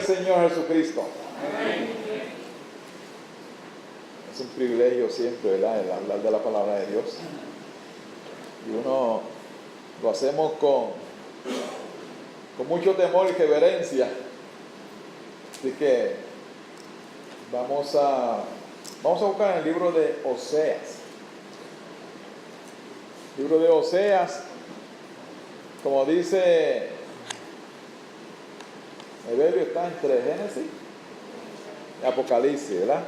Señor Jesucristo. Es un privilegio siempre, ¿verdad?, el hablar de la palabra de Dios. Y uno lo hacemos con mucho temor y reverencia. Así que vamos a buscar en el libro de Oseas. El libro de Oseas, como dice el verbo, está entre Génesis y Apocalipsis, ¿verdad?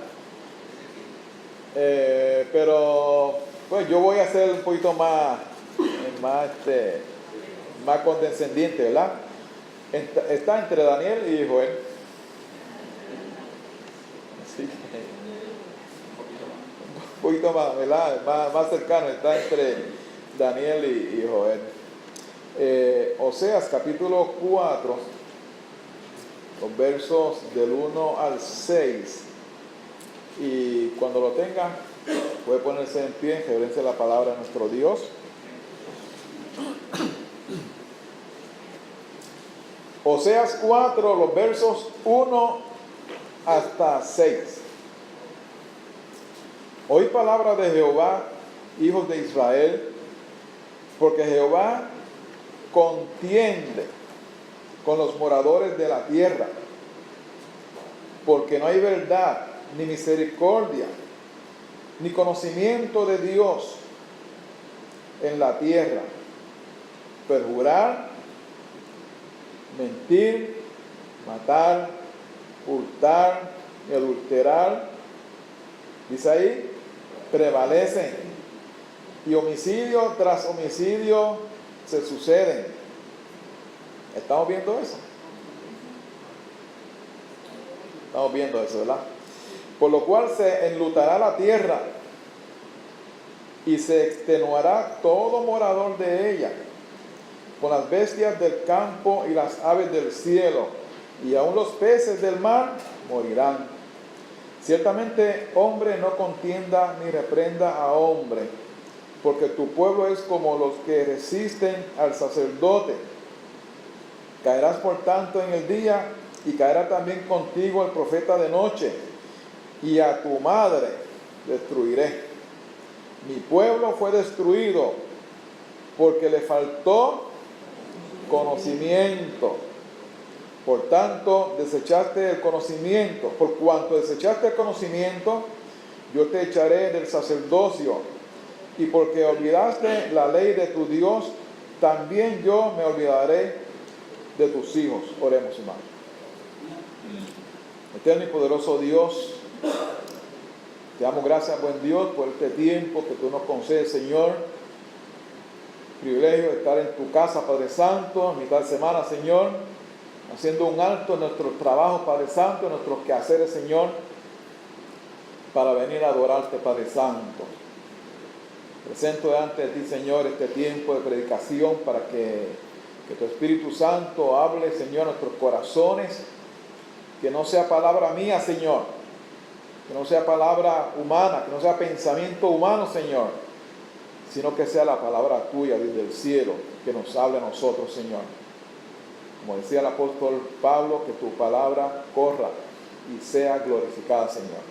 Pero pues yo voy a ser un poquito más condescendiente, ¿verdad? Está entre Daniel y Joel. Así que un poquito más, ¿verdad? Más cercano, está entre Daniel y Joel. Oseas capítulo 4, los versos del 1 al 6. Y cuando lo tenga, puede ponerse en pie en reverencia a la palabra de nuestro Dios. Oseas 4, los versos 1 hasta 6. Oí palabra de Jehová, hijos de Israel, porque Jehová contiende con los moradores de la tierra, porque no hay verdad, ni misericordia, ni conocimiento de Dios en la tierra. Perjurar, mentir, matar, hurtar y adulterar, dice ahí, prevalecen, y homicidio tras homicidio se suceden. ¿Estamos viendo eso? Estamos viendo eso, ¿verdad? Por lo cual se enlutará la tierra y se extenuará todo morador de ella, con las bestias del campo y las aves del cielo, y aun los peces del mar morirán. Ciertamente hombre no contienda ni reprenda a hombre, porque tu pueblo es como los que resisten al sacerdote. Caerás por tanto en el día, y caerá también contigo el profeta de noche, y a tu madre destruiré. Mi pueblo fue destruido porque le faltó conocimiento. Por tanto, desechaste el conocimiento. Por cuanto desechaste el conocimiento, yo te echaré del sacerdocio. Y porque olvidaste la ley de tu Dios, también yo me olvidaré de tus hijos. Oremos, hermano. Eterno y poderoso Dios, te damos gracias, buen Dios, por este tiempo que tú nos concedes, Señor. Privilegio de estar en tu casa, Padre Santo, en mitad de semana, Señor, haciendo un alto en nuestros trabajos, Padre Santo, en nuestros quehaceres, Señor, para venir a adorarte, Padre Santo. Presento delante de ti, Señor, este tiempo de predicación para que tu Espíritu Santo hable, Señor, a nuestros corazones. Que no sea palabra mía, Señor, que no sea palabra humana, que no sea pensamiento humano, Señor, sino que sea la palabra tuya desde el cielo, que nos hable a nosotros, Señor. Como decía el apóstol Pablo, que tu palabra corra y sea glorificada, Señor.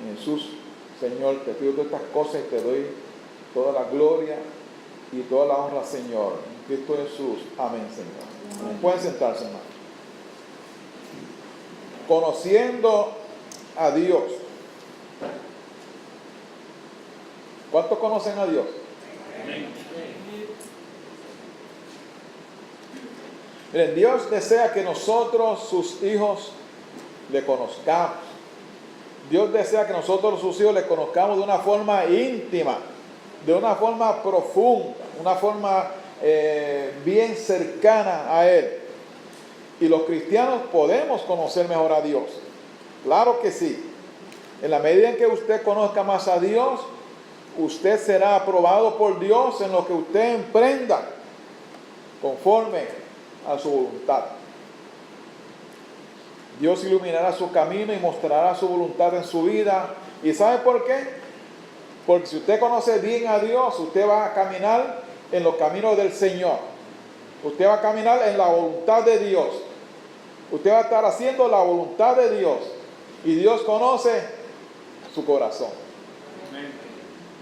En Jesús, Señor, te pido todas estas cosas y te doy toda la gloria y toda la honra, Señor. En Cristo Jesús. Amén, Señor. Amén. Pueden sentarse, hermano. Conociendo a Dios. ¿Cuántos conocen a Dios? Miren, Dios desea que nosotros, sus hijos, le conozcamos. Dios desea que nosotros, sus hijos, le conozcamos de una forma íntima, de una forma profunda, una forma bien cercana a Él. Y los cristianos podemos conocer mejor a Dios. Claro que sí. En la medida en que usted conozca más a Dios, usted será aprobado por Dios en lo que usted emprenda, conforme a su voluntad. Dios iluminará su camino y mostrará su voluntad en su vida. ¿Y sabe por qué? Porque si usted conoce bien a Dios, usted va a caminar en los caminos del Señor. Usted va a caminar en la voluntad de Dios. Usted va a estar haciendo la voluntad de Dios. Y Dios conoce su corazón.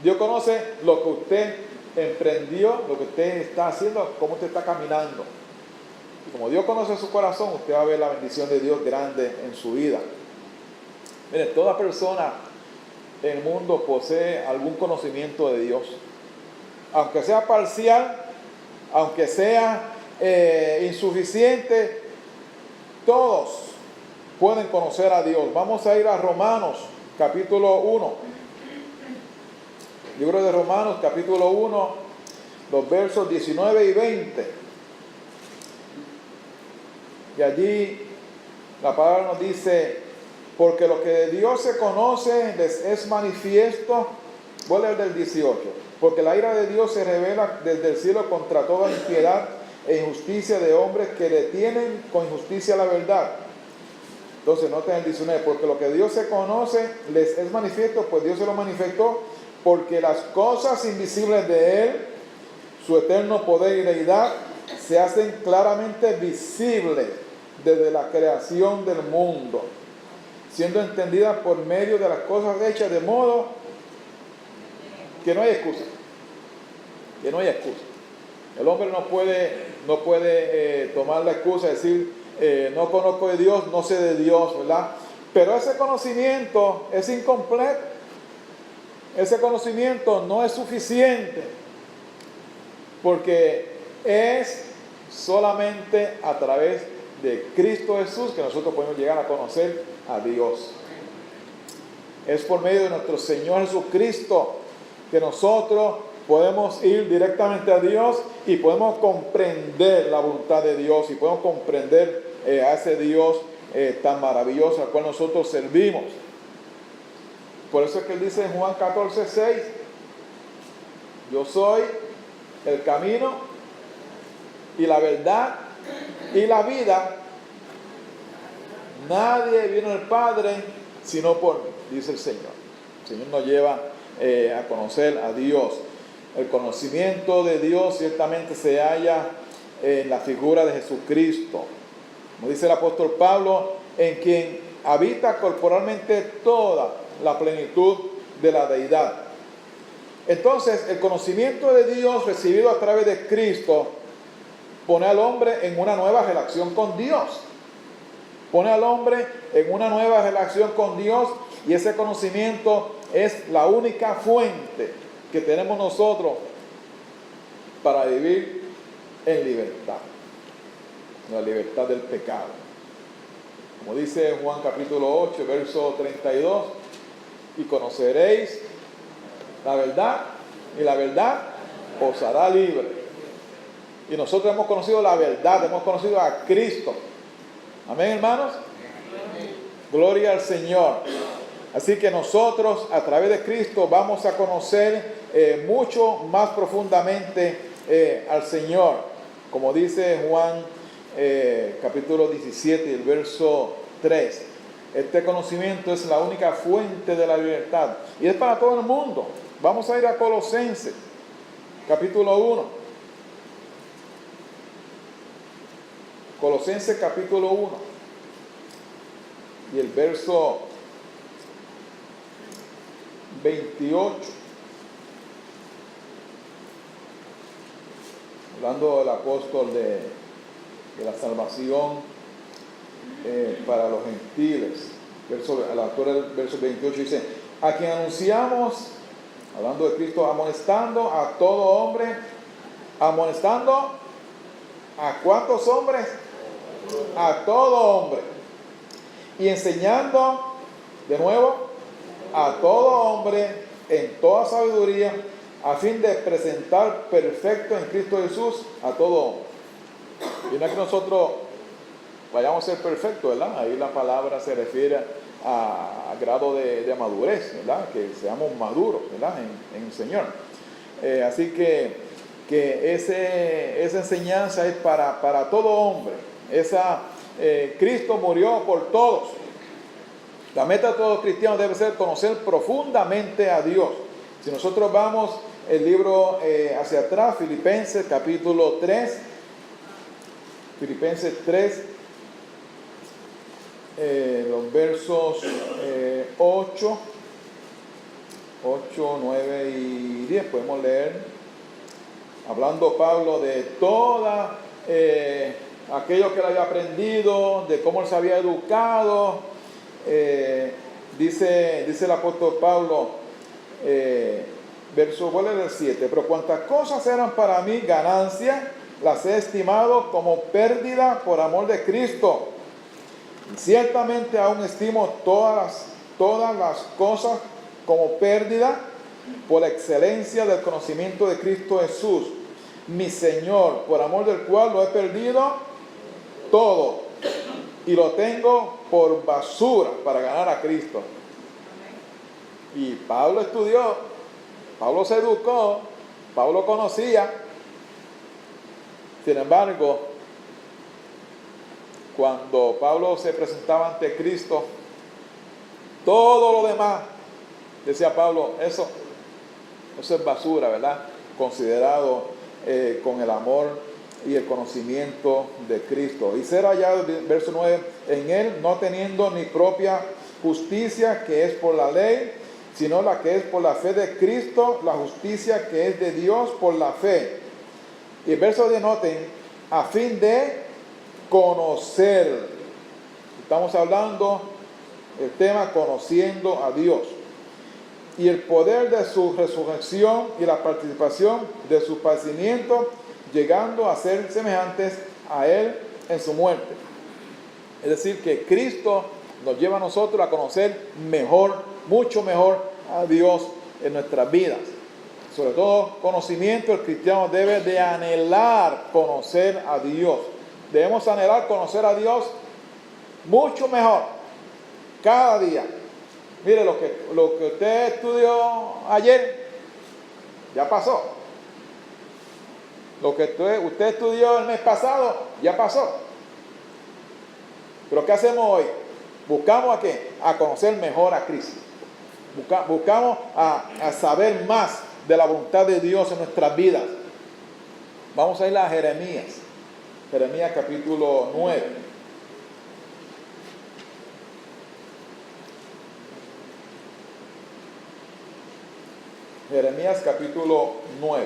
Dios conoce lo que usted emprendió, lo que usted está haciendo, cómo usted está caminando. Y como Dios conoce su corazón, usted va a ver la bendición de Dios grande en su vida. Miren, toda persona en el mundo posee algún conocimiento de Dios. Aunque sea parcial, aunque sea insuficiente, todos pueden conocer a Dios. Vamos a ir a Romanos, capítulo 1. Libro de Romanos, capítulo 1, los versos 19 y 20. Y allí la palabra nos dice: porque lo que de Dios se conoce les es manifiesto. Voy a leer del 18. Porque la ira de Dios se revela desde el cielo contra toda impiedad e injusticia de hombres que detienen con injusticia la verdad. Entonces, noten el 19. Porque lo que de Dios se conoce les es manifiesto, pues Dios se lo manifestó, porque las cosas invisibles de Él, su eterno poder y deidad, se hacen claramente visibles desde la creación del mundo, siendo entendidas por medio de las cosas hechas, de modo que no hay excusa. Que no hay excusa. El hombre no puede tomar la excusa de decir, no conozco de Dios, no sé de Dios, ¿verdad? Pero ese conocimiento es incompleto. Ese conocimiento no es suficiente, porque es solamente a través de Cristo Jesús que nosotros podemos llegar a conocer a Dios. Es por medio de nuestro Señor Jesucristo que nosotros podemos ir directamente a Dios y podemos comprender la voluntad de Dios y podemos comprender a ese Dios tan maravilloso al cual nosotros servimos. Por eso es que él dice en Juan 14:6, yo soy el camino y la verdad y la vida. Nadie vino al Padre sino por mí, dice el Señor. El Señor nos lleva a conocer a Dios. El conocimiento de Dios ciertamente se halla en la figura de Jesucristo. Como dice el apóstol Pablo, en quien habita corporalmente toda la plenitud de la deidad. Entonces, el conocimiento de Dios recibido a través de Cristo pone al hombre en una nueva relación con Dios. Pone al hombre en una nueva relación con Dios, y ese conocimiento es la única fuente que tenemos nosotros para vivir en libertad. La libertad del pecado. Como dice Juan capítulo 8, verso 32, y conoceréis la verdad, y la verdad os hará libre. Y nosotros hemos conocido la verdad, hemos conocido a Cristo. Amén, hermanos. Gloria al Señor. Así que nosotros a través de Cristo vamos a conocer mucho más profundamente al Señor. Como dice Juan capítulo 17, el verso 3. Este conocimiento es la única fuente de la libertad. Y es para todo el mundo. Vamos a ir a Colosenses, capítulo 1. Colosenses, capítulo 1. Y el verso 28. Hablando del apóstol de la salvación para los gentiles. El autor del verso 28 dice: a quien anunciamos, hablando de Cristo, amonestando a todo hombre. ¿Amonestando a cuántos hombres? A todo hombre. Y enseñando, de nuevo, a todo hombre en toda sabiduría, a fin de presentar perfecto en Cristo Jesús a todo hombre. Y no es que nosotros vayamos a ser perfectos, ¿verdad? Ahí la palabra se refiere a grado de madurez, ¿verdad? Que seamos maduros, ¿verdad? En el Señor. Así que esa enseñanza es para todo hombre. Cristo murió por todos. La meta de todo cristiano debe ser conocer profundamente a Dios. Si nosotros vamos el libro hacia atrás, Filipenses capítulo 3, Filipenses 3, los versos 8, 9 y 10. Podemos leer, hablando Pablo de toda aquello que él había aprendido, de cómo él se había educado. Dice el apóstol Pablo, voy a leer el 7, pero cuantas cosas eran para mí ganancia, las he estimado como pérdida por amor de Cristo. Y ciertamente aún estimo todas las cosas como pérdida por la excelencia del conocimiento de Cristo Jesús, mi Señor, por amor del cual lo he perdido todo y lo tengo por basura para ganar a Cristo. Y Pablo estudió, Pablo se educó, Pablo conocía. Sin embargo, cuando Pablo se presentaba ante Cristo, todo lo demás, decía Pablo, eso es basura, ¿verdad? Considerado con el amor y el conocimiento de Cristo. Y ser hallado, verso 9, en él, no teniendo mi propia justicia, que es por la ley, sino la que es por la fe de Cristo, la justicia que es de Dios por la fe. Y el verso 10, noten, a fin de conocer. Estamos hablando el tema conociendo a Dios. Y el poder de su resurrección y la participación de su padecimiento, llegando a ser semejantes a Él en su muerte. Es decir, que Cristo nos lleva a nosotros a conocer mejor, mucho mejor a Dios en nuestras vidas. Sobre todo conocimiento, el cristiano debe de anhelar conocer a Dios. Debemos anhelar conocer a Dios mucho mejor, cada día. Mire, lo que usted estudió ayer, ya pasó. Lo que usted estudió el mes pasado, ya pasó. Pero ¿qué hacemos hoy? Buscamos a qué? A conocer mejor a Cristo. Buscamos a saber más de la voluntad de Dios en nuestras vidas. Vamos a ir a Jeremías. Jeremías capítulo 9. Jeremías capítulo 9.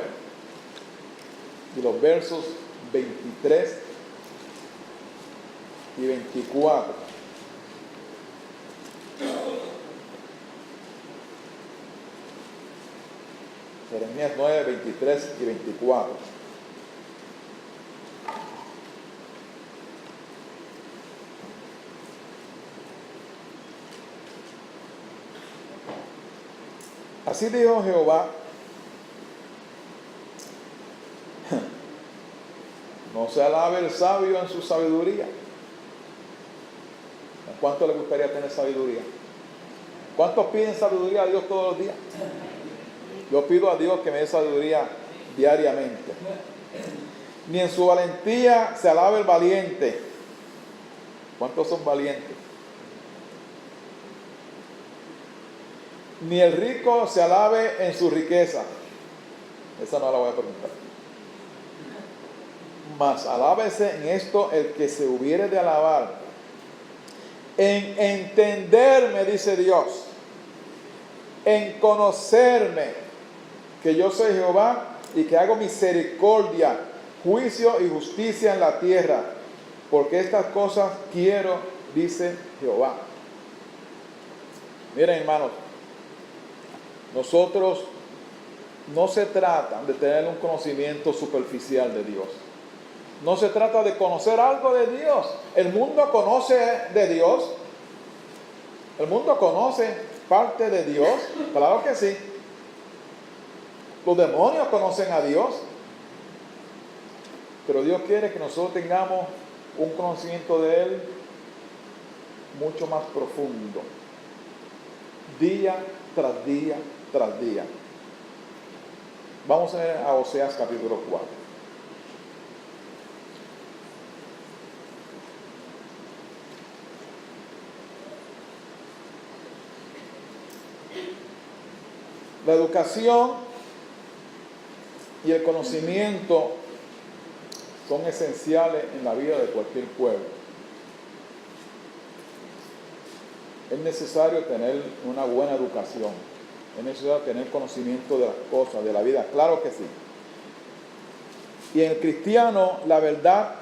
Y los versos 23 y 24. Jeremías 9, 23 y 24. Así dijo Jehová: no se alabe el sabio en su sabiduría. ¿Cuánto le gustaría tener sabiduría? ¿Cuántos piden sabiduría a Dios todos los días? Yo pido a Dios que me dé sabiduría diariamente. Ni en su valentía se alabe el valiente. ¿Cuántos son valientes? Ni el rico se alabe en su riqueza. Esa no la voy a preguntar. Mas alábese en esto el que se hubiere de alabar, en entenderme, dice Dios, en conocerme, que yo soy Jehová y que hago misericordia, juicio y justicia en la tierra, porque estas cosas quiero, dice Jehová. Miren, hermanos, nosotros no se trata de tener un conocimiento superficial de Dios. No se trata de conocer algo de Dios. El mundo conoce de Dios. El mundo conoce parte de Dios. Claro que sí. Los demonios conocen a Dios. Pero Dios quiere que nosotros tengamos un conocimiento de Él mucho más profundo. Día tras día tras día. Vamos a ver a Oseas capítulo 4. La educación y el conocimiento son esenciales en la vida de cualquier pueblo. es necesario tener una buena educación, es necesario tener conocimiento de las cosas, de la vida, claro que sí. Y en el cristiano, la verdad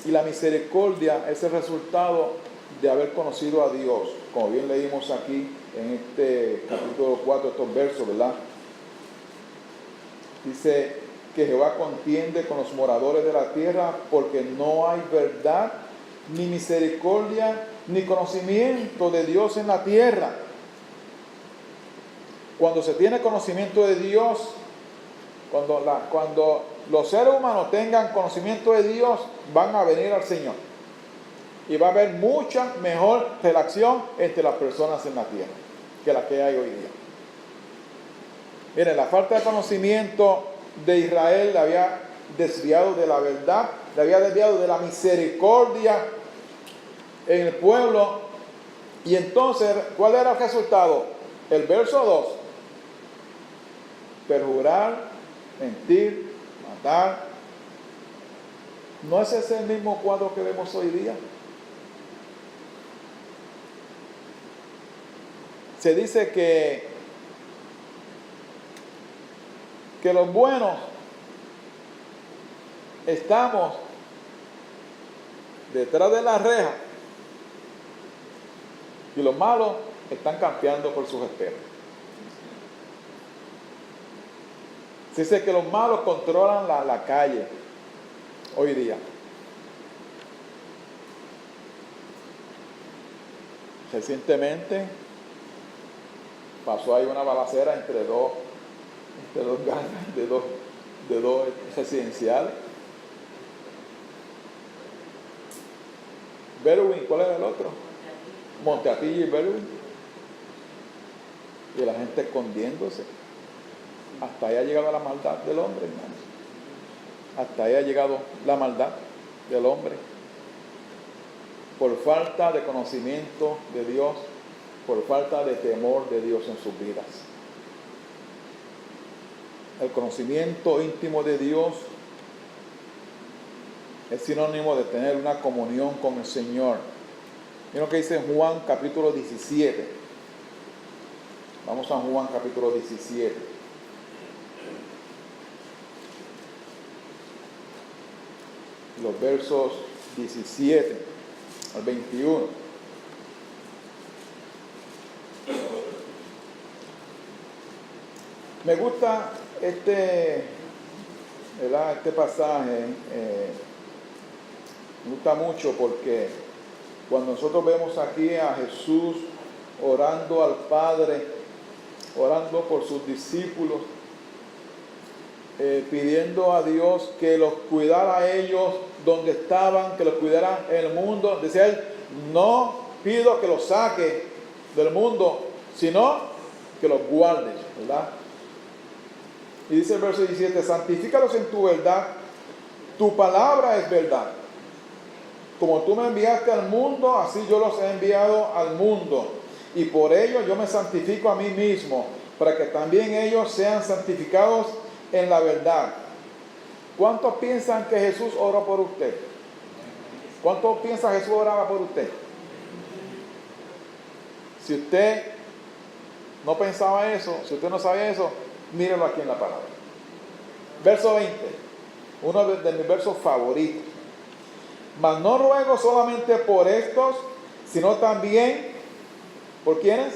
y la misericordia es el resultado de haber conocido a Dios, como bien leímos aquí en este capítulo 4, estos versos, ¿verdad? Dice que Jehová contiende con los moradores de la tierra porque no hay verdad, ni misericordia, ni conocimiento de Dios en la tierra. Cuando se tiene conocimiento de Dios, cuando los seres humanos tengan conocimiento de Dios, van a venir al Señor. Y va a haber mucha mejor relación entre las personas en la tierra que la que hay hoy día. Miren, la falta de conocimiento de Israel le había desviado de la verdad, le había desviado de la misericordia en el pueblo. Y entonces, ¿cuál era el resultado? El verso 2. Perjurar, mentir, matar. ¿No es ese el mismo cuadro que vemos hoy día? Se dice que los buenos estamos detrás de la reja y los malos están campeando por sus espejos. Se dice que los malos controlan la calle hoy día. Recientemente pasó ahí una balacera entre dos gangas de dos residenciales. Berwin, ¿cuál era el otro? Monteatillo y Berwin. Y la gente escondiéndose. Hasta ahí ha llegado la maldad del hombre, hermanos. Hasta ahí ha llegado la maldad del hombre. Por falta de conocimiento de Dios, por falta de temor de Dios en sus vidas. El conocimiento íntimo de Dios es sinónimo de tener una comunión con el Señor. Miren lo que dice Juan capítulo 17. Vamos a Juan capítulo 17. Los versos 17 al 21. Me gusta este pasaje, me gusta mucho porque cuando nosotros vemos aquí a Jesús orando al Padre, orando por sus discípulos, pidiendo a Dios que los cuidara a ellos donde estaban, que los cuidara en el mundo. Decía él, no pido que los saque del mundo, sino que los guardes, ¿verdad? Y dice el verso 17, santifícalos en tu verdad, tu palabra es verdad. Como tú me enviaste al mundo, así yo los he enviado al mundo. Y por ello yo me santifico a mí mismo, para que también ellos sean santificados en la verdad. ¿Cuántos piensan que Jesús oró por usted? ¿Cuántos piensan que Jesús oraba por usted? Si usted no pensaba eso, si usted no sabía eso, mírelo aquí en la palabra. Verso 20, uno de mis versos favoritos. Mas no ruego solamente por estos, sino también, ¿por quiénes?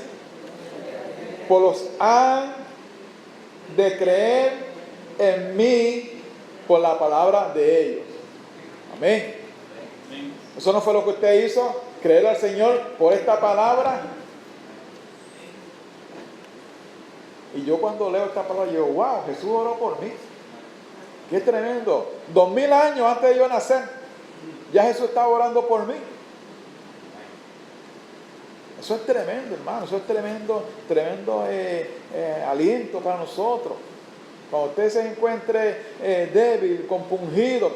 Por los han de creer en mí por la palabra de ellos. Amén. Eso no fue lo que usted hizo, creer al Señor por esta palabra. Y yo cuando leo esta palabra, yo, wow, Jesús oró por mí. Qué tremendo. 2000 años antes de yo nacer, ya Jesús estaba orando por mí. Eso es tremendo, hermano. Eso es tremendo aliento para nosotros. Cuando usted se encuentre débil, compungida,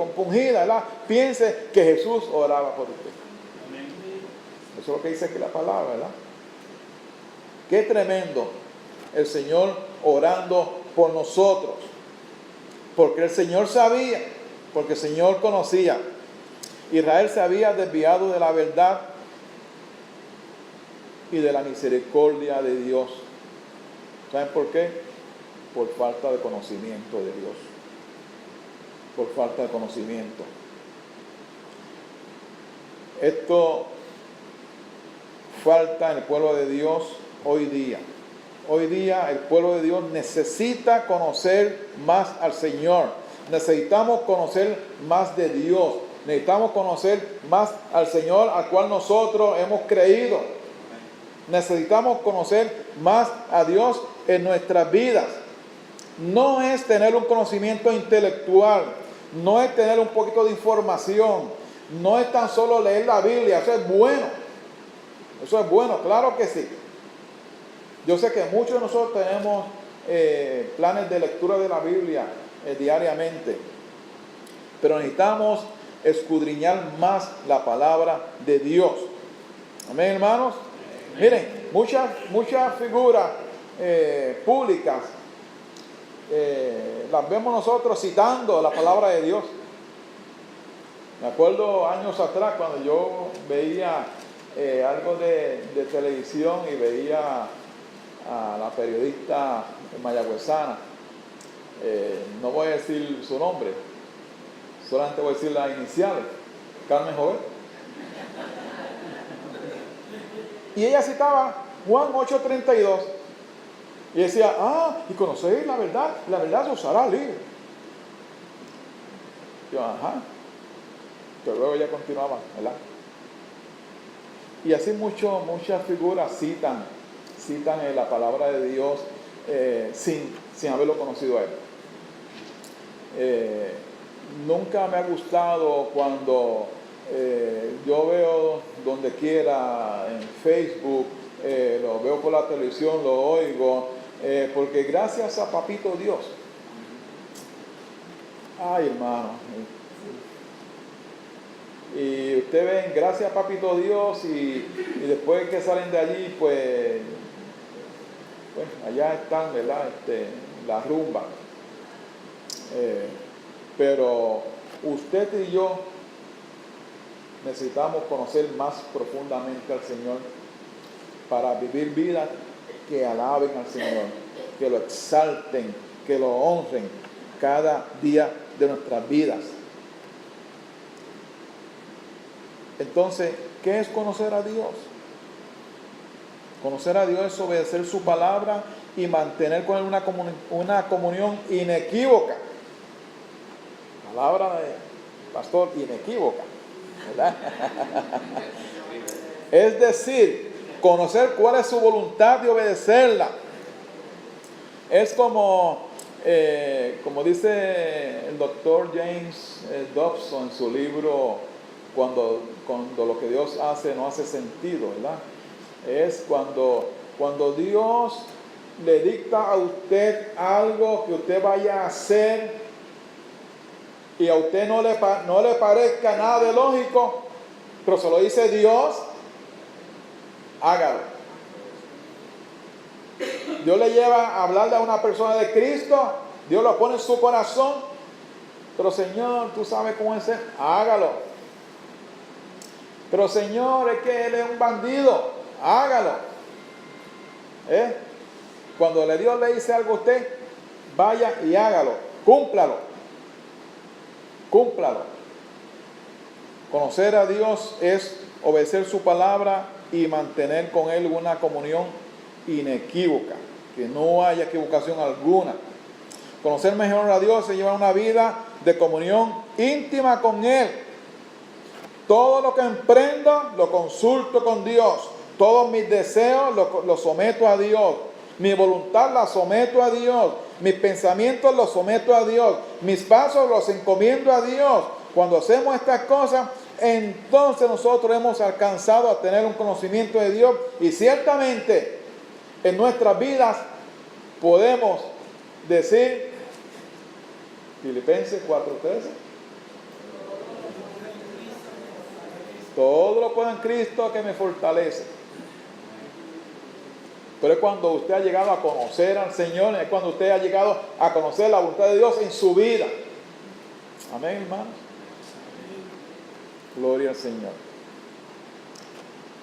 ¿verdad? Piense que Jesús oraba por usted. Eso es lo que dice aquí la palabra, ¿verdad? Qué tremendo el Señor orando por nosotros. Porque el Señor sabía, porque el Señor conocía. Israel se había desviado de la verdad y de la misericordia de Dios. ¿Saben por qué? Por falta de conocimiento de Dios. Por falta de conocimiento. Esto falta en el pueblo de Dios hoy día. Hoy día el pueblo de Dios necesita conocer más al Señor. Necesitamos conocer más de Dios. Necesitamos conocer más al Señor al cual nosotros hemos creído. Necesitamos conocer más a Dios en nuestras vidas. No es tener un conocimiento intelectual, no es tener un poquito de información, no es tan solo leer la Biblia. Eso es bueno. Eso es bueno, claro que sí. Yo sé que muchos de nosotros tenemos planes de lectura de la Biblia diariamente, pero necesitamos escudriñar más la palabra de Dios. Amén, hermanos. Miren, muchas figuras públicas las vemos nosotros citando la palabra de Dios. Me acuerdo años atrás cuando yo veía algo de televisión y veía a la periodista mayagüezana, no voy a decir su nombre, solamente voy a decir las iniciales, Carmen Jovet. Y ella citaba Juan 8:32 y decía, y conocéis la verdad os hará libre. Yo, pero luego ella continuaba, ¿verdad? Y así muchas figuras citan la palabra de Dios sin haberlo conocido a Él. Nunca me ha gustado cuando yo veo donde quiera en Facebook, lo veo por la televisión, lo oigo, porque gracias a Papito Dios. Ay, hermano. Y ustedes ven, gracias a Papito Dios, y después que salen de allí, pues allá están, ¿verdad? La rumba. Pero usted y yo necesitamos conocer más profundamente al Señor para vivir vidas que alaben al Señor, que lo exalten, que lo honren cada día de nuestras vidas. Entonces, ¿qué es conocer a Dios? Conocer a Dios es obedecer su palabra y mantener con Él una comunión inequívoca. Palabra de pastor, inequívoca, ¿verdad? Es decir, conocer cuál es su voluntad y obedecerla. Es como dice el doctor James Dobson en su libro, cuando lo que Dios hace no hace sentido, ¿verdad? Es cuando Dios le dicta a usted algo que usted vaya a hacer y a usted no le parezca nada de lógico, pero se lo dice Dios, hágalo. Dios le lleva a hablarle a una persona de Cristo, Dios lo pone en su corazón, pero Señor, tú sabes cómo es, hágalo. Pero Señor, es que él es un bandido, hágalo. Cuando Dios le dice algo a usted, vaya y hágalo, cúmplalo. Conocer a Dios es obedecer su palabra y mantener con Él una comunión inequívoca, que no haya equivocación alguna. Conocer mejor a Dios es llevar una vida de comunión íntima con Él. Todo lo que emprendo lo consulto con Dios. Todos mis deseos los someto a Dios. Mi voluntad la someto a Dios. Mis pensamientos los someto a Dios. Mis pasos los encomiendo a Dios. Cuando hacemos estas cosas, entonces nosotros hemos alcanzado a tener un conocimiento de Dios. Y ciertamente en nuestras vidas podemos decir, Filipenses 4:13, todo lo puedo en Cristo que me fortalece. Pero es cuando usted ha llegado a conocer al Señor, es cuando usted ha llegado a conocer la voluntad de Dios en su vida. Amén, hermanos. Gloria al Señor.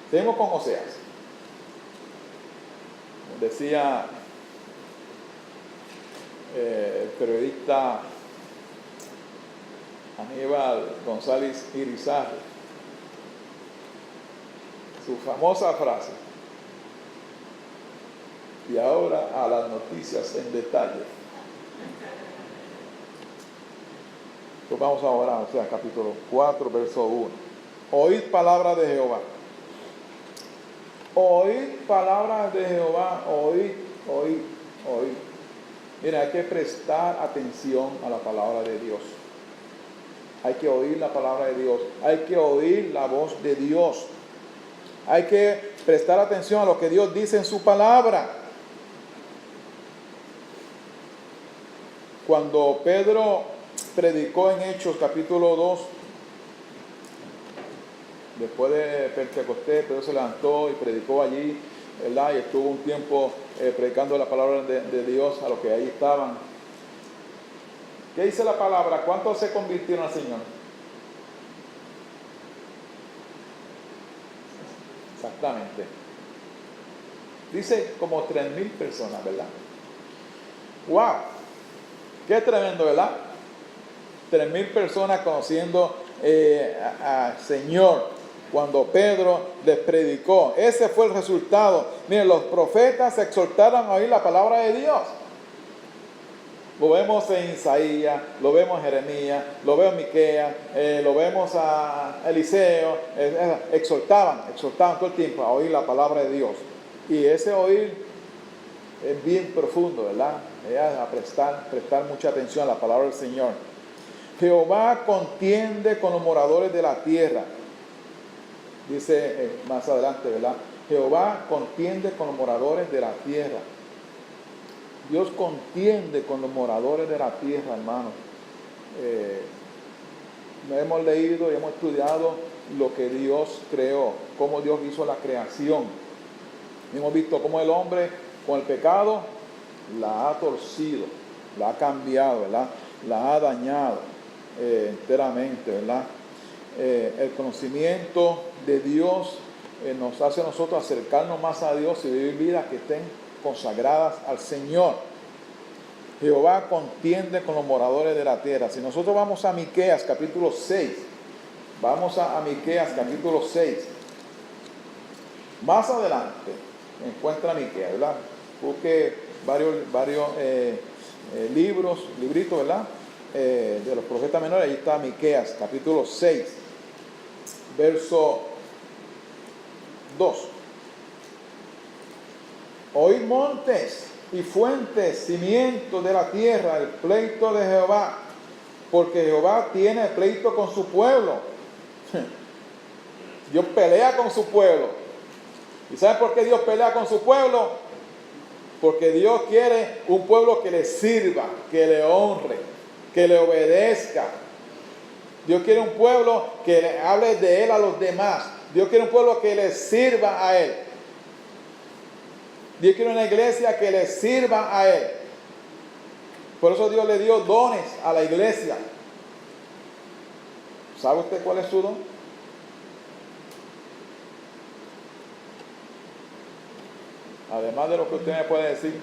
Seguimos con Oseas. decía el periodista Aníbal González Irizarry, su famosa frase: y ahora a las noticias en detalle. Pues vamos a orar, o sea, capítulo 4, verso 1. Oíd palabra de Jehová. Oíd palabra de Jehová, oíd, oíd, oíd. Mira, hay que prestar atención a la palabra de Dios. Hay que oír la palabra de Dios. Hay que oír la voz de Dios. Hay que prestar atención a lo que Dios dice en su palabra. Cuando Pedro predicó en Hechos capítulo 2, después de Pentecostés, Pedro se levantó y predicó allí, ¿verdad? Y estuvo un tiempo predicando la palabra de Dios a los que ahí estaban. ¿Qué dice la palabra? ¿Cuántos se convirtieron al Señor? Exactamente. Dice como 3,000 personas, ¿verdad? ¡Wow! ¡Qué tremendo!, ¿verdad? 3,000 personas conociendo al Señor cuando Pedro les predicó. Ese fue el resultado. Miren, los profetas se exhortaron a oír la palabra de Dios. Lo vemos en Isaías, lo vemos en Jeremías, lo vemos en Miqueas, lo vemos a Eliseo. Exhortaban todo el tiempo a oír la palabra de Dios. Y ese oír es bien profundo, ¿verdad? A prestar mucha atención a la palabra del Señor. Jehová contiende con los moradores de la tierra. Dice más adelante, ¿verdad? Jehová contiende con los moradores de la tierra. Dios contiende con los moradores de la tierra, hermanos. Hemos leído y hemos estudiado lo que Dios creó, cómo Dios hizo la creación. Hemos visto cómo el hombre con el pecado la ha torcido, la ha cambiado, ¿verdad? La ha dañado enteramente, ¿verdad? El conocimiento de Dios nos hace a nosotros acercarnos más a Dios y vivir vidas que estén consagradas al Señor. Jehová contiende con los moradores de la tierra. Si nosotros vamos a Miqueas capítulo 6, vamos a Miqueas capítulo 6, más adelante encuentra Miqueas, ¿verdad? Busque varios libritos, ¿verdad? De los profetas menores. Ahí está Miqueas capítulo 6, verso 2. Oíd montes y fuentes, cimientos de la tierra, el pleito de Jehová, porque Jehová tiene pleito con su pueblo. Dios pelea con su pueblo. ¿Y saben por qué Dios pelea con su pueblo? Porque Dios quiere un pueblo que le sirva, que le honre, que le obedezca. Dios quiere un pueblo que le hable de Él a los demás. Dios quiere un pueblo que le sirva a Él. Dios quiere una iglesia que le sirva a Él. Por eso Dios le dio dones a la iglesia. ¿Sabe usted cuál es su don? Además de lo que usted me puede decir,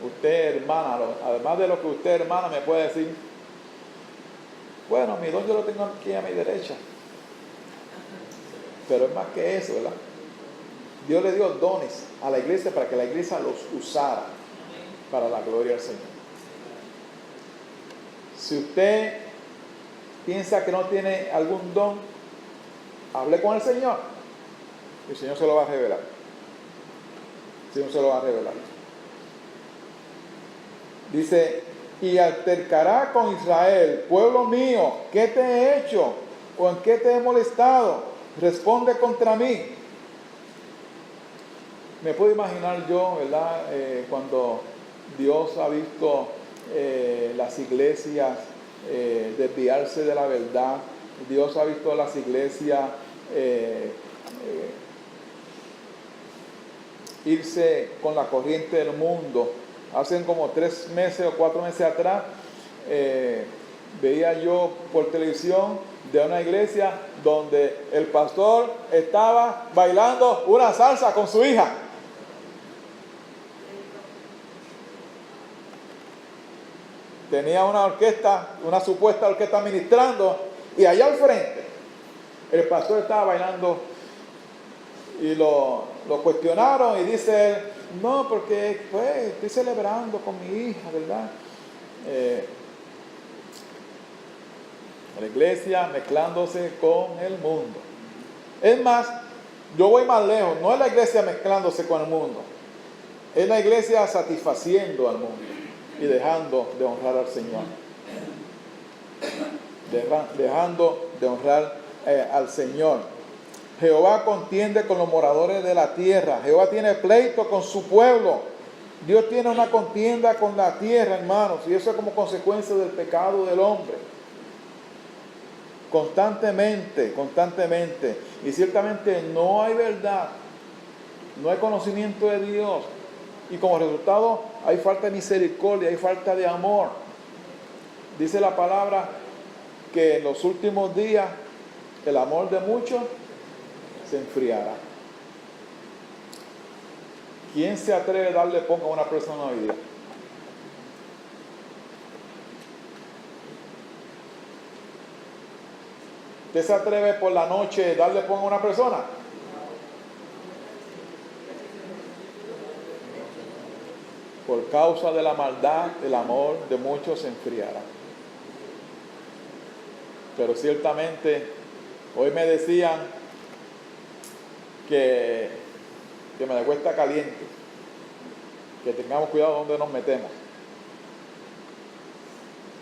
usted hermana, además de lo que usted hermana me puede decir, bueno, mi don yo lo tengo aquí a mi derecha. Pero es más que eso, ¿verdad? Dios le dio dones a la iglesia para que la iglesia los usara para la gloria del Señor. Si usted piensa que no tiene algún don, hable con el Señor. Y el Señor se lo va a revelar. El Señor se lo va a revelar. Dice, y altercará con Israel, pueblo mío, ¿qué te he hecho? ¿O en qué te he molestado? Responde contra mí. Me puedo imaginar yo, ¿verdad? Cuando Dios ha visto las iglesias desviarse de la verdad. Dios ha visto las iglesias irse con la corriente del mundo. Hace como 3 meses o 4 meses atrás, veía yo por televisión de una iglesia donde el pastor estaba bailando una salsa con su hija. tenía una orquesta, una supuesta orquesta ministrando, y allá al frente el pastor estaba bailando y lo cuestionaron y dice él, no, porque pues estoy celebrando con mi hija, ¿verdad? La iglesia mezclándose con el mundo. Es más, yo voy más lejos, no es la iglesia mezclándose con el mundo, es la iglesia satisfaciendo al mundo y dejando de honrar al Señor. Dejando de honrar al Señor. Jehová contiende con los moradores de la tierra. Jehová tiene pleito con su pueblo. Dios tiene una contienda con la tierra, hermanos, y eso es como consecuencia del pecado del hombre. Constantemente. Y ciertamente no hay verdad, no hay conocimiento de Dios. Y como resultado hay falta de misericordia, hay falta de amor. Dice la palabra que en los últimos días el amor de muchos se enfriará. ¿Quién se atreve a darle ponga a una persona hoy día? ¿Usted se atreve por la noche a darle ponga a una persona? Por causa de la maldad, el amor de muchos se enfriará. Pero ciertamente, hoy me decían que me la cuesta caliente, que tengamos cuidado donde nos metemos,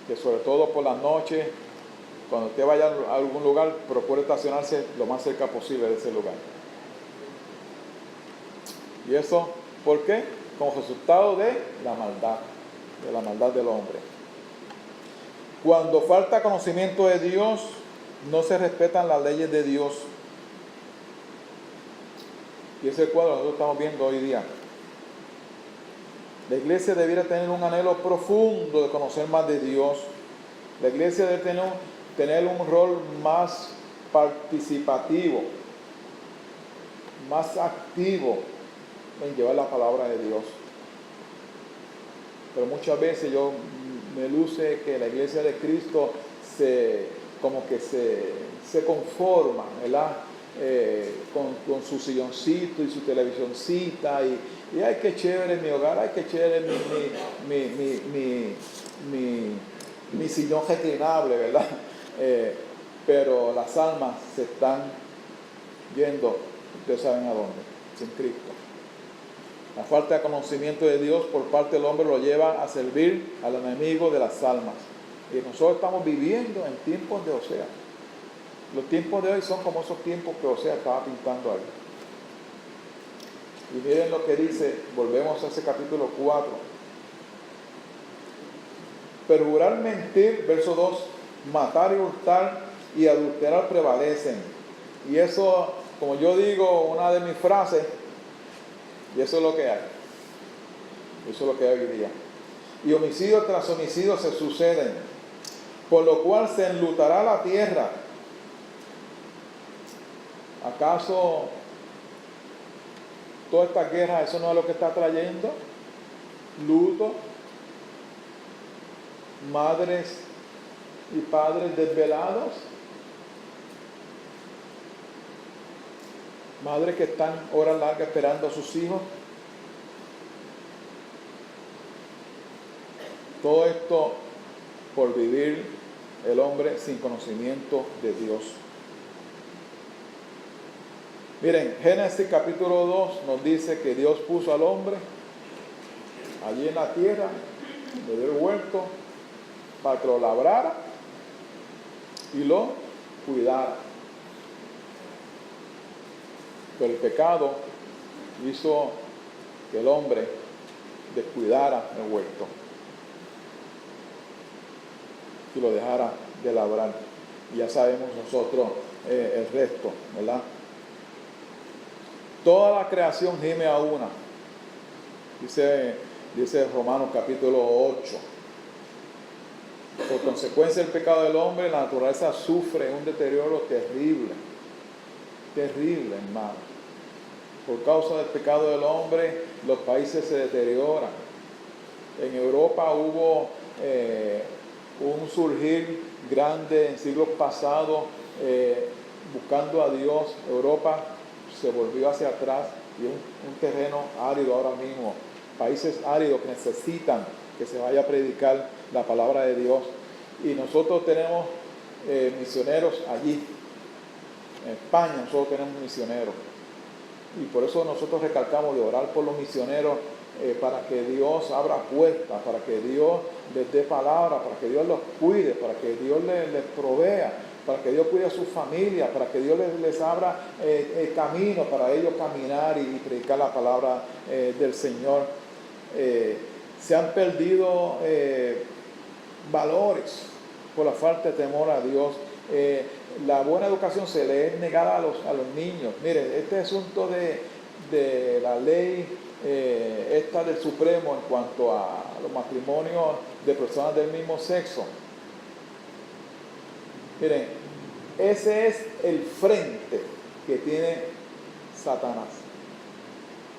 que sobre todo por las noches, cuando usted vaya a algún lugar, procure estacionarse lo más cerca posible de ese lugar. ¿Y eso por qué? Como resultado de la maldad del hombre. Cuando falta conocimiento de Dios, no se respetan las leyes de Dios. Y ese es el cuadro que nosotros estamos viendo hoy día. La iglesia debiera tener un anhelo profundo de conocer más de Dios. La iglesia debe tener un rol más participativo, más activo en llevar la palabra de Dios. Pero muchas veces me luce que la iglesia de Cristo se conforma, ¿verdad? Con su silloncito y su televisioncita y ay, qué chévere mi hogar, ay, qué chévere mi sillón reclinable, ¿verdad? Pero las almas se están yendo, ustedes saben a dónde, sin Cristo. La falta de conocimiento de Dios por parte del hombre lo lleva a servir al enemigo de las almas. Y nosotros estamos viviendo en tiempos de Osea. Los tiempos de hoy son como esos tiempos que Osea estaba pintando ahí. Y miren lo que dice, volvemos a ese capítulo 4. Perjurar, mentir, verso 2, matar y hurtar y adulterar prevalecen. Y eso, como yo digo, una de mis frases, y eso es lo que hay. Eso es lo que hay hoy día. Y homicidio tras homicidio se suceden, por lo cual se enlutará la tierra. ¿Acaso toda esta guerra, eso no es lo que está trayendo? Luto, madres y padres desvelados, madres que están horas largas esperando a sus hijos. Todo esto por vivir el hombre sin conocimiento de Dios. Miren, Génesis capítulo 2 nos dice que Dios puso al hombre allí en la tierra, le dio el huerto, para que lo labrara y lo cuidara. Pero el pecado hizo que el hombre descuidara el huerto y lo dejara de labrar. Y ya sabemos nosotros el resto, ¿verdad? Toda la creación gime a una. Dice Romanos capítulo 8. Por consecuencia del pecado del hombre, la naturaleza sufre un deterioro terrible. Terrible, hermano. Por causa del pecado del hombre, los países se deterioran. En Europa hubo un surgir grande en siglos pasados, buscando a Dios. Europa se volvió hacia atrás y un terreno árido ahora mismo, países áridos que necesitan que se vaya a predicar la palabra de Dios. Y nosotros tenemos misioneros allí. En España nosotros tenemos misioneros. Y por eso nosotros recalcamos de orar por los misioneros, para que Dios abra puertas, para que Dios les dé palabra, para que Dios los cuide, para que Dios les provea, para que Dios cuide a su familia, para que Dios les abra camino para ellos caminar y predicar la palabra del Señor. Se han perdido valores por la falta de temor a Dios. La buena educación se le es negada a los niños. Miren, este asunto de la ley esta del Supremo en cuanto a los matrimonios de personas del mismo sexo. Miren, ese es el frente que tiene Satanás.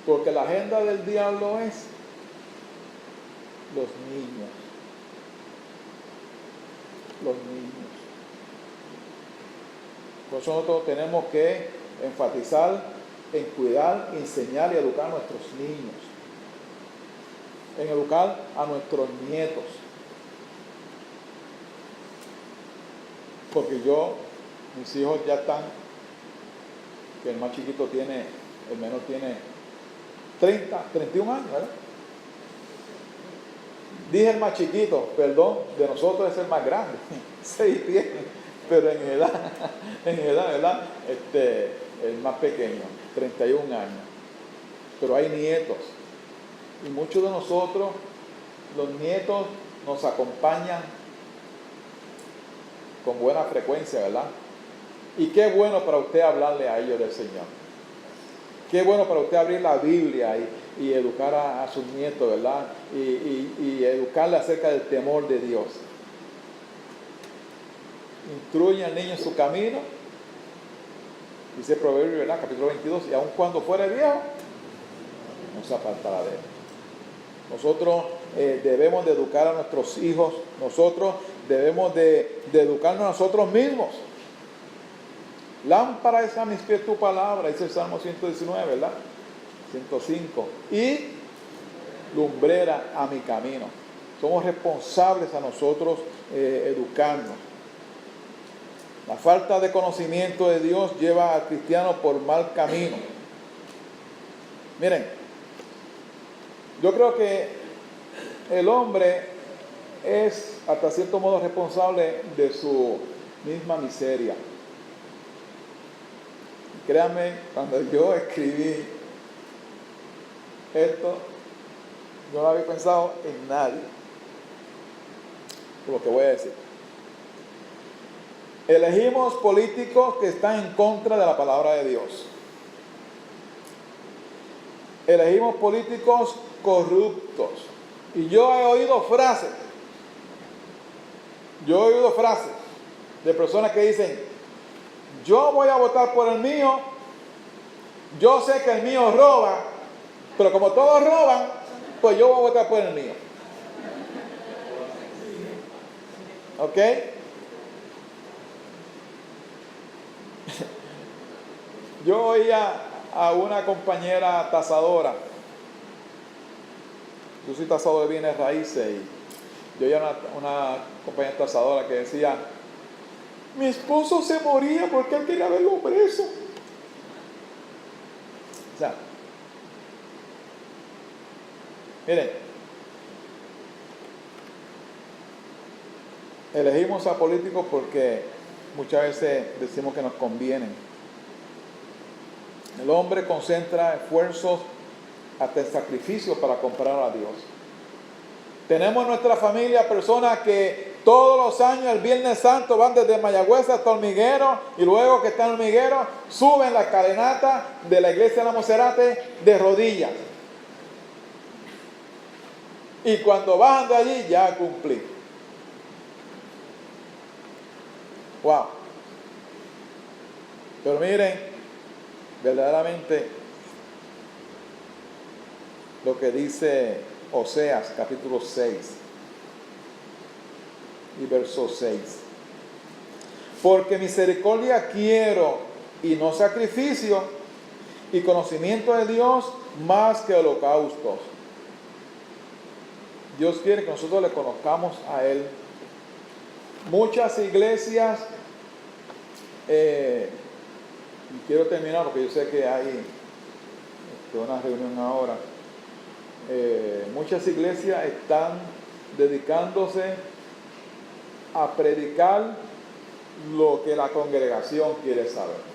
Porque la agenda del diablo es los niños. Los niños. Por eso nosotros tenemos que enfatizar en cuidar, enseñar y educar a nuestros niños, en educar a nuestros nietos. Porque mis hijos ya están, que el más chiquito el menor tiene 31 años, ¿verdad? Dije el más chiquito, perdón, de nosotros es el más grande, 6 tiene, pero en edad, ¿verdad? El más pequeño, 31 años. Pero hay nietos. Y muchos de nosotros, los nietos, nos acompañan con buena frecuencia, ¿verdad? Y qué bueno para usted hablarle a ellos del Señor. Qué bueno para usted abrir la Biblia y educar a sus nietos, ¿verdad? Y educarle acerca del temor de Dios. Instruye al niño en su camino. Dice Proverbios, ¿verdad? Capítulo 22, y aun cuando fuere viejo, no se apartará de él. Nosotros debemos de educar a nuestros hijos, nosotros debemos de educarnos a nosotros mismos. Lámpara es a mis pies tu palabra, dice el Salmo 119, ¿verdad? 105. Y lumbrera a mi camino. Somos responsables a nosotros educarnos. La falta de conocimiento de Dios lleva al cristiano por mal camino. Miren, yo creo que el hombre es hasta cierto modo responsable de su misma miseria. Créanme, cuando yo escribí esto, yo no había pensado en nadie, por lo que voy a decir. Elegimos políticos que están en contra de la palabra de Dios. Elegimos políticos corruptos. Y yo he oído frases de personas que dicen: yo voy a votar por el mío, yo sé que el mío roba, pero como todos roban, pues yo voy a votar por el mío. ¿Ok? Yo oía a una compañera tasadora. Yo soy tasador de bienes raíces y yo oía una compañera tasadora que decía: mi esposo se moría porque él quería verlo preso. O sea, miren, elegimos a políticos porque muchas veces decimos que nos convienen. El hombre concentra esfuerzos hasta el sacrificio para comprar a Dios. Tenemos en nuestra familia personas que todos los años, el Viernes Santo, van desde Mayagüez hasta Hormiguero, y luego que están en Hormiguero, suben la escalinata de la iglesia de la Monserrate de rodillas. Y cuando bajan de allí, ya cumplí. Wow. Pero miren, verdaderamente lo que dice Oseas capítulo 6. y verso 6. Porque misericordia quiero y no sacrificio, y conocimiento de Dios más que holocaustos. Dios quiere que nosotros le conozcamos a Él. Muchas iglesias, y quiero terminar porque yo sé que hay una reunión ahora, muchas iglesias están dedicándose a predicar lo que la congregación quiere saber.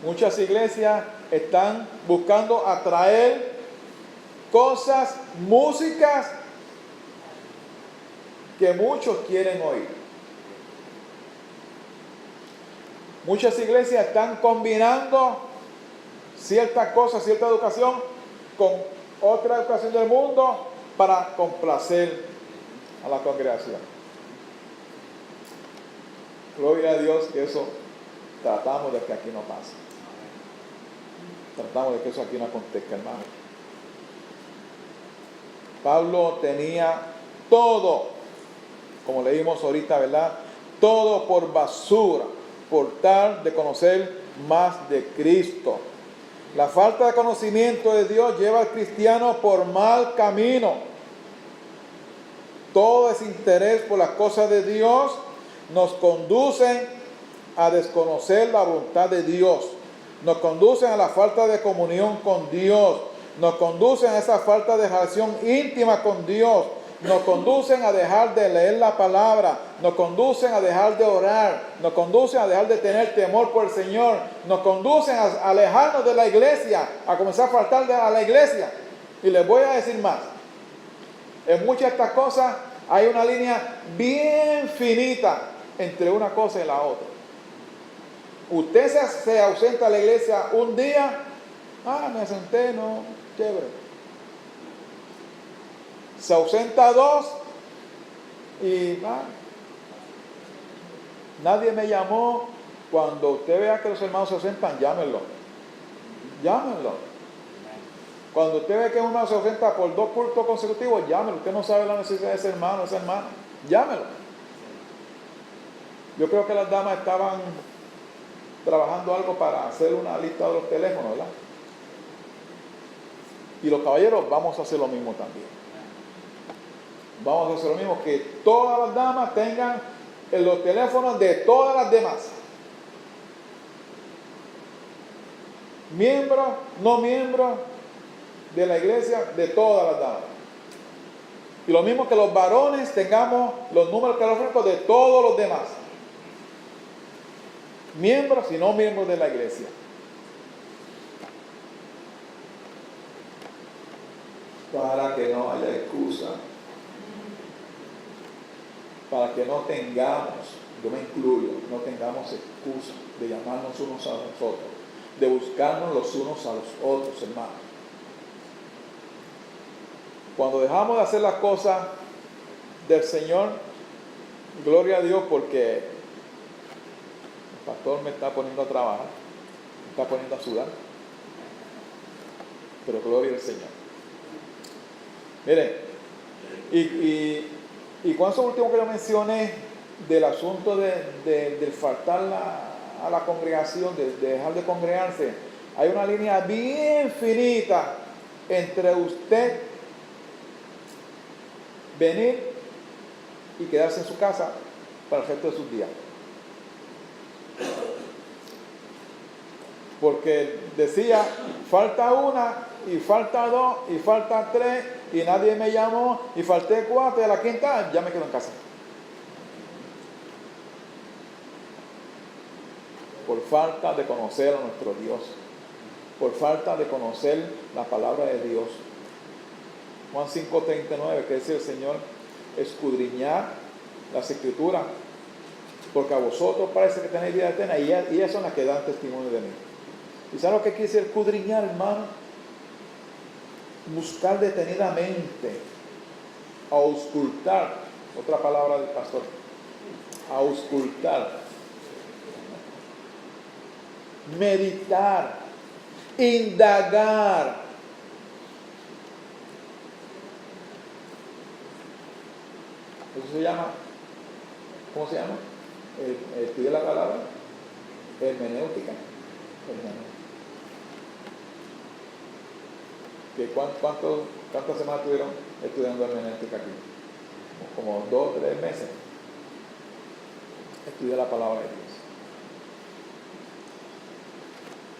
Muchas iglesias están buscando atraer cosas, músicas que muchos quieren oír. Muchas iglesias están combinando ciertas cosas, cierta educación con otra educación del mundo para complacer a la congregación. Gloria a Dios que eso tratamos de que aquí no pase. Tratamos de que eso aquí no acontezca, hermano. Pablo tenía todo, como leímos ahorita, ¿verdad? Todo por basura, por tal de conocer más de Cristo. La falta de conocimiento de Dios lleva al cristiano por mal camino. Todo ese interés por las cosas de Dios nos conducen a desconocer la voluntad de Dios. Nos conducen a la falta de comunión con Dios. Nos conducen a esa falta de relación íntima con Dios. Nos conducen a dejar de leer la palabra. Nos conducen a dejar de orar. Nos conducen a dejar de tener temor por el Señor. Nos conducen a alejarnos de la iglesia, a comenzar a faltar a la iglesia. Y les voy a decir más. En muchas de estas cosas hay una línea bien finita entre una cosa y la otra. Usted se ausenta a la iglesia un día, me ausenté, no, chévere. Se ausenta 2 y nadie me llamó. Cuando usted vea que los hermanos se ausentan, llámenlo. Cuando usted ve que un hermano se ausenta por 2 cultos consecutivos, llámelo. Usted no sabe la necesidad de ese hermano, esa hermana. Llámelo. Yo creo que las damas estaban trabajando algo para hacer una lista de los teléfonos, ¿verdad? Y los caballeros vamos a hacer lo mismo también. Vamos a hacer lo mismo, que todas las damas tengan los teléfonos de todas las demás. Miembros, no miembros de la iglesia, de todas las damas. Y lo mismo que los varones tengamos los números telefónicos de todos los demás. Miembros y no miembros de la iglesia. Para que no haya excusa. Para que no tengamos, yo me incluyo, no tengamos excusa de llamarnos unos a los otros, de buscarnos los unos a los otros, hermanos. Cuando dejamos de hacer las cosas del Señor, gloria a Dios, porque el pastor me está poniendo a trabajar, me está poniendo a sudar, pero gloria al Señor. Miren, y con eso último que yo mencioné del asunto de faltar a la congregación, de dejar de congregarse, hay una línea bien finita entre usted venir y quedarse en su casa para el resto de sus días. Porque decía, falta 1 y falta 2 y falta 3 y nadie me llamó y falté 4 y a la quinta ya me quedo en casa. Por falta de conocer a nuestro Dios, por falta de conocer la palabra de Dios. Juan 5:39, que dice el Señor, escudriñar las escrituras, porque a vosotros parece que tenéis vida eterna y ellas son las que dan testimonio de mí. ¿Y saben lo que quiere decir escudriñar, hermano? Buscar detenidamente, auscultar, otra palabra del pastor, auscultar, meditar, indagar. Eso se llama, ¿cómo se llama? El estudio de la palabra, hermenéutica. ¿Cuántas semanas estuvieron estudiando hermenéutica aquí? Como 2 o 3 meses. Estudié la palabra de Dios.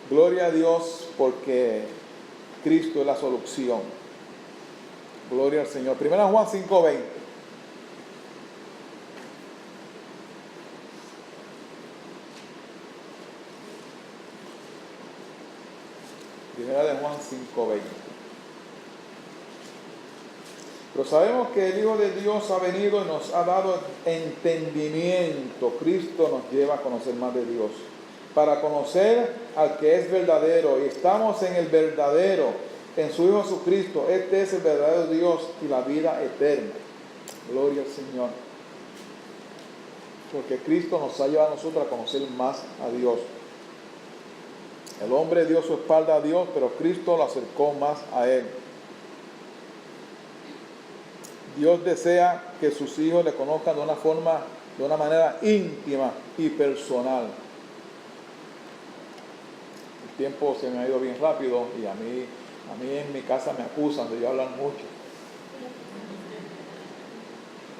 Gloria a Dios porque Cristo es la solución. Gloria al Señor. 1 Juan 5:20. Primera de Juan 5:20. Pero sabemos que el Hijo de Dios ha venido y nos ha dado entendimiento. Cristo nos lleva a conocer más de Dios, para conocer al que es verdadero. Y estamos en el verdadero, en su Hijo Jesucristo. Este es el verdadero Dios y la vida eterna. Gloria al Señor. Porque Cristo nos ha llevado a nosotros a conocer más a Dios. El hombre dio su espalda a Dios, pero Cristo lo acercó más a Él. Dios desea que sus hijos le conozcan de una manera íntima y personal. El tiempo se me ha ido bien rápido y a mí en mi casa me acusan de yo hablar mucho.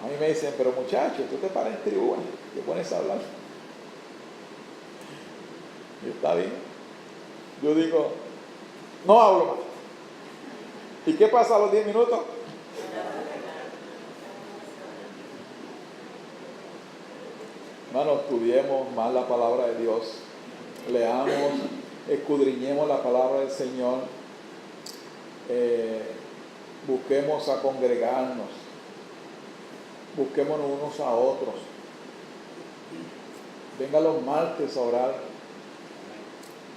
A mí me dicen, pero muchacho, tú te paras en tribuna, te pones a hablar. Y está bien. Yo digo, no hablo más. ¿Y qué pasa a los 10 minutos? Hermano, estudiemos más la palabra de Dios. Leamos, escudriñemos la palabra del Señor. Busquemos a congregarnos. Busquémonos unos a otros. Venga los martes a orar.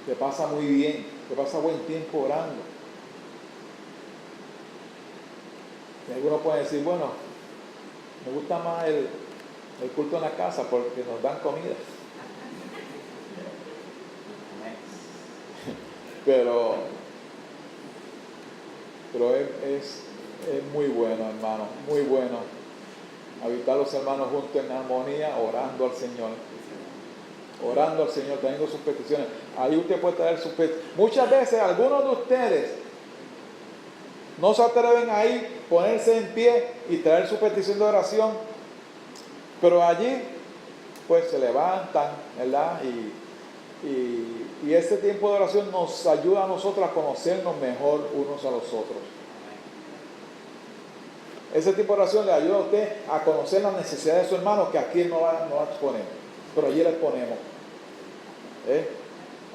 Te pasa muy bien. Te pasa buen tiempo orando. Y algunos pueden decir, bueno, me gusta más el culto en la casa porque nos dan comida. Pero es muy bueno, hermano, muy bueno habitar los hermanos juntos en armonía, orando al Señor. Orando al Señor, trayendo sus peticiones. Ahí usted puede traer sus peticiones. Muchas veces algunos de ustedes no se atreven a ir, ponerse en pie y traer su petición de oración, pero allí pues se levantan, ¿verdad? Y ese tiempo de oración nos ayuda a nosotros a conocernos mejor unos a los otros. Ese tipo de oración le ayuda a usted a conocer las necesidades de su hermano, que aquí no las ponemos, pero allí las ponemos.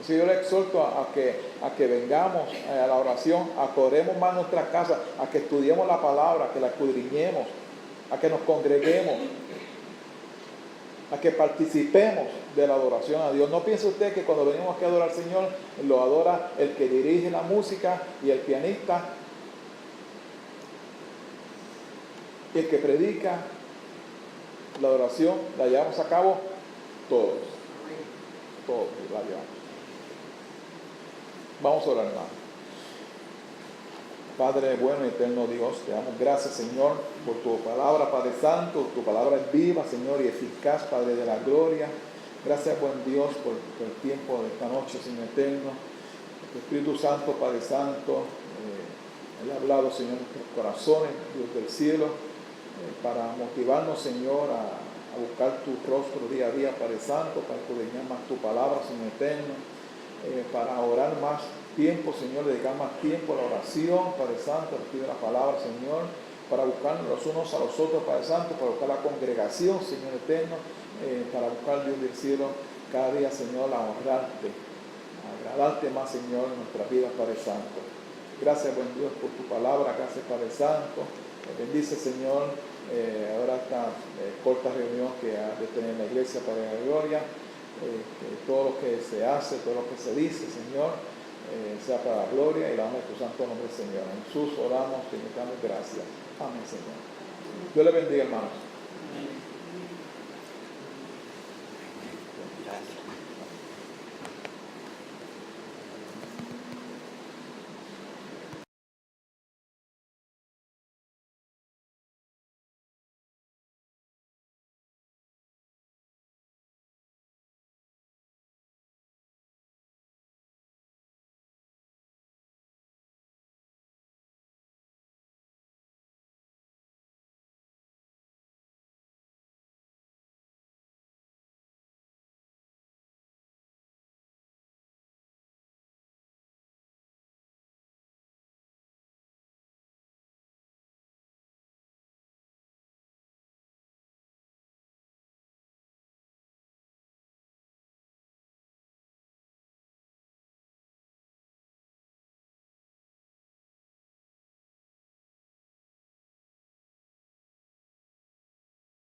Así yo le exhorto a que vengamos a la oración, a que oremos más en nuestras casas, a que estudiemos la palabra, a que la escudriñemos, a que nos congreguemos, a que participemos de la adoración a Dios. No piense usted que cuando venimos aquí a adorar al Señor, lo adora el que dirige la música y el pianista, y el que predica. La adoración la llevamos a cabo todos la llevamos. Vamos a orar, hermano. Padre bueno y eterno Dios, te damos gracias, Señor, por tu palabra, Padre Santo. Tu palabra es viva, Señor, y eficaz, Padre de la gloria. Gracias, buen Dios, por el tiempo de esta noche, Señor eterno. Tu Espíritu Santo, Padre Santo, Él ha hablado, Señor, en nuestros corazones, Dios del cielo, para motivarnos, Señor, a buscar tu rostro día a día, Padre Santo, para escudriñar más tu palabra, Señor eterno, para orar más tiempo, Señor, dedicar más tiempo a la oración, Padre Santo, al estudio de la palabra, Señor, para buscarnos los unos a los otros, Padre Santo, para buscar la congregación, Señor eterno, para buscar, Dios del cielo, cada día, Señor, a honrarte, a agradarte más, Señor, en nuestras vidas, Padre Santo. Gracias, buen Dios, por tu palabra, gracias, Padre Santo. Bendice, Señor, ahora esta corta reunión que ha de tener la iglesia, Padre de la gloria, todo lo que se hace, todo lo que se dice, Señor, sea para la gloria y la honra de tu santo nombre, Señor. En Jesús oramos y le damos gracias. Amén, Señor. Dios le bendiga, hermanos.